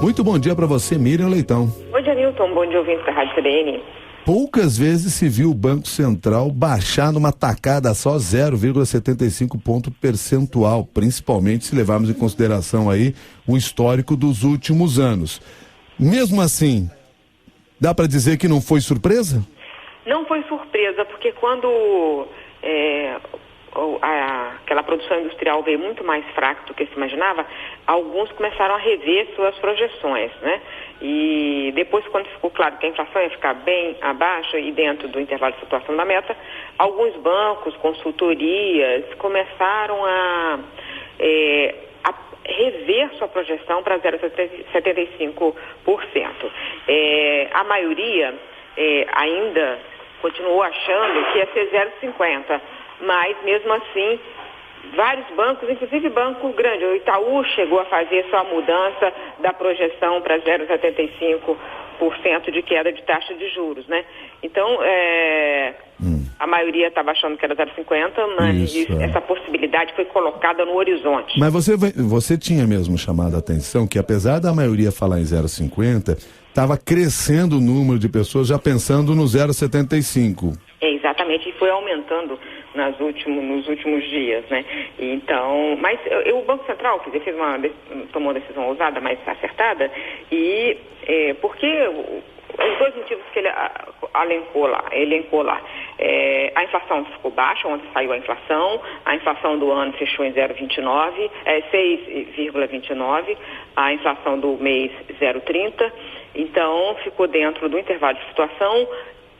Muito bom dia para você, Miriam Leitão. Bom dia, Nilton. Bom dia, ouvinte da Rádio CBN. Poucas vezes se viu o Banco Central baixar numa tacada só 0,75 ponto percentual, principalmente se levarmos em consideração aí o histórico dos últimos anos. Mesmo assim, dá para dizer que não foi surpresa? Não foi surpresa, porque quando aquela produção industrial veio muito mais fraca do que se imaginava, alguns começaram a rever suas projeções, né? E depois, quando ficou claro que a inflação ia ficar bem abaixo e dentro do intervalo de flutuação da meta, alguns bancos, consultorias, começaram a rever sua projeção para 0,75%. A maioria ainda continuou achando que ia ser 0,50%, mas mesmo assim vários bancos, inclusive banco grande, o Itaú chegou a fazer sua mudança da projeção para 0,75% de queda de taxa de juros, né? Então, a maioria estava achando que era 0,50%, mas essa possibilidade foi colocada no horizonte. Mas você tinha mesmo chamado a atenção que, apesar da maioria falar em 0,50%, estava crescendo o número de pessoas já pensando no 0,75%. Exatamente, e foi aumentando nos últimos dias, né? Então, mas o Banco Central tomou uma decisão ousada, mas acertada, e porque os dois motivos que ele elencou lá. A inflação ficou baixa, ontem saiu a inflação do ano fechou em 6,29%, a inflação do mês 0,30%, então ficou dentro do intervalo de flutuação.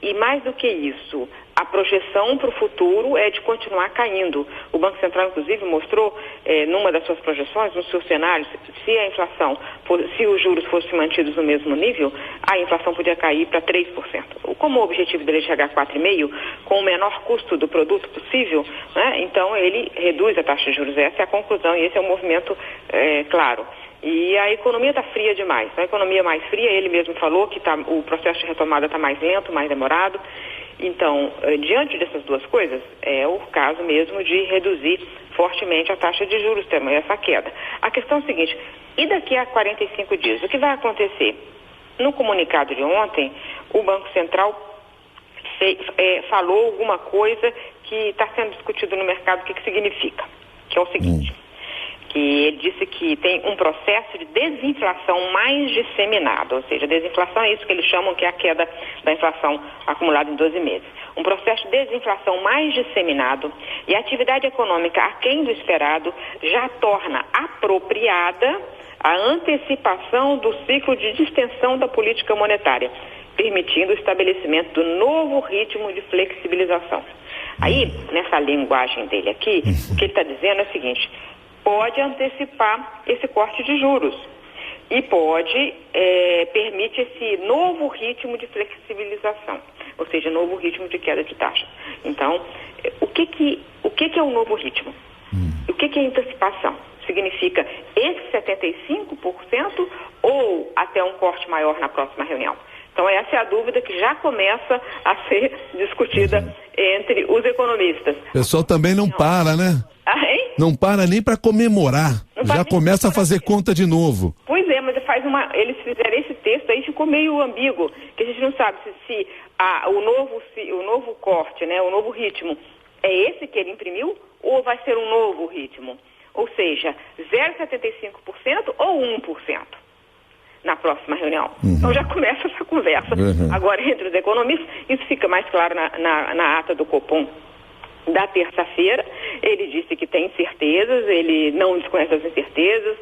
E mais do que isso, a projeção para o futuro é de continuar caindo. O Banco Central, inclusive, mostrou, numa das suas projeções, nos seus cenários, se a inflação, se os juros fossem mantidos no mesmo nível, a inflação podia cair para 3%. Como o objetivo dele é chegar a 4,5%, com o menor custo do produto possível, né? Então ele reduz a taxa de juros. Essa é a conclusão e esse é o movimento claro. E a economia está fria demais. A economia mais fria, ele mesmo falou que o processo de retomada está mais lento, mais demorado. Então, diante dessas duas coisas, é o caso mesmo de reduzir fortemente a taxa de juros, tendo essa queda. A questão é a seguinte, e daqui a 45 dias, o que vai acontecer? No comunicado de ontem, o Banco Central falou alguma coisa que está sendo discutido no mercado, o que significa? Que é o seguinte... que ele disse que tem um processo de desinflação mais disseminado, ou seja, desinflação é isso que eles chamam que é a queda da inflação acumulada em 12 meses. Um processo de desinflação mais disseminado e a atividade econômica aquém do esperado já torna apropriada a antecipação do ciclo de distensão da política monetária, permitindo o estabelecimento do novo ritmo de flexibilização. Aí, nessa linguagem dele aqui, o que ele está dizendo é o seguinte... pode antecipar esse corte de juros e permite esse novo ritmo de flexibilização, ou seja, novo ritmo de queda de taxa. Então, o que é o novo ritmo? O que é antecipação? Significa esse 75% ou até um corte maior na próxima reunião? Então, essa é a dúvida que já começa a ser discutida entre os economistas. O pessoal também não para, né? Não para nem para comemorar, já começa a fazer conta de novo. Pois é, mas eles fizeram esse texto aí, ficou meio ambíguo, que a gente não sabe se o novo corte, né, o novo ritmo, é esse que ele imprimiu ou vai ser um novo ritmo? Ou seja, 0,75% ou 1%? Na próxima reunião. Então já começa essa conversa agora entre os economistas. Isso fica mais claro na ata do Copom da terça-feira. Ele disse que tem incertezas, ele não desconhece as incertezas,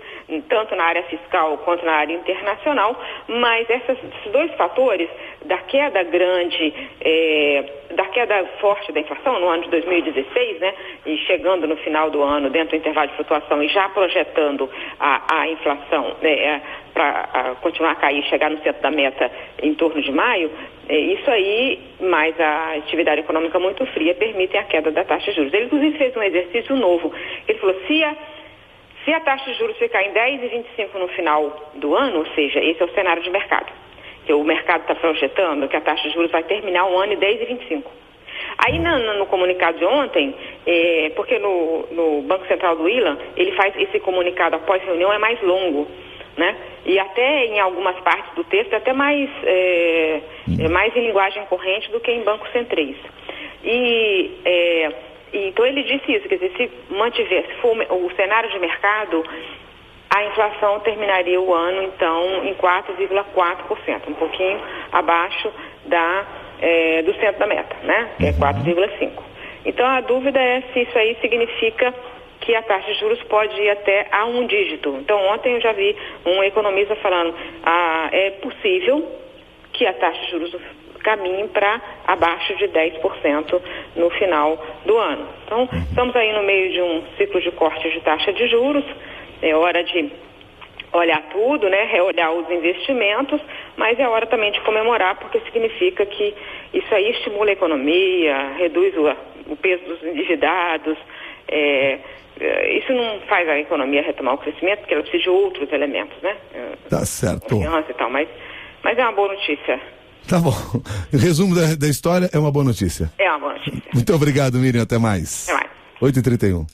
tanto na área fiscal quanto na área internacional, mas esses dois fatores da queda grande, da queda forte da inflação no ano de 2016, né, e chegando no final do ano dentro do intervalo de flutuação e já projetando a inflação para continuar a cair, chegar no centro da meta em torno de maio, isso aí, mais a atividade econômica muito fria, permitem a queda da taxa de juros. Ele, inclusive, fez um exercício novo. Ele falou, se a taxa de juros ficar em 10,25 no final do ano, ou seja, esse é o cenário de mercado, que o mercado está projetando que a taxa de juros vai terminar o ano em 10,25. Aí no comunicado de ontem, porque no Banco Central do Ilan, ele faz esse comunicado após reunião, é mais longo, né? E até em algumas partes do texto, até mais em linguagem corrente do que em Banco Centrês. Então ele disse isso, quer dizer, se for o cenário de mercado, a inflação terminaria o ano, então, em 4,4%, um pouquinho abaixo do centro da meta, né? Que é 4,5%. Então a dúvida é se isso aí significa que a taxa de juros pode ir até a um dígito. Então ontem eu já vi um economista falando, é possível que a taxa de juros caminhe para abaixo de 10% no final do ano. Então estamos aí no meio de um ciclo de corte de taxa de juros, é hora de olhar tudo, né, reolhar os investimentos, mas é hora também de comemorar, porque significa que isso aí estimula a economia, reduz o peso dos endividados, isso não faz a economia retomar o crescimento, porque ela precisa de outros elementos, né? Tá certo. Confiança e tal, mas é uma boa notícia. Tá bom. O resumo da história é uma boa notícia. É uma boa notícia. Muito obrigado, Miriam. Até mais. Até mais. 8h31.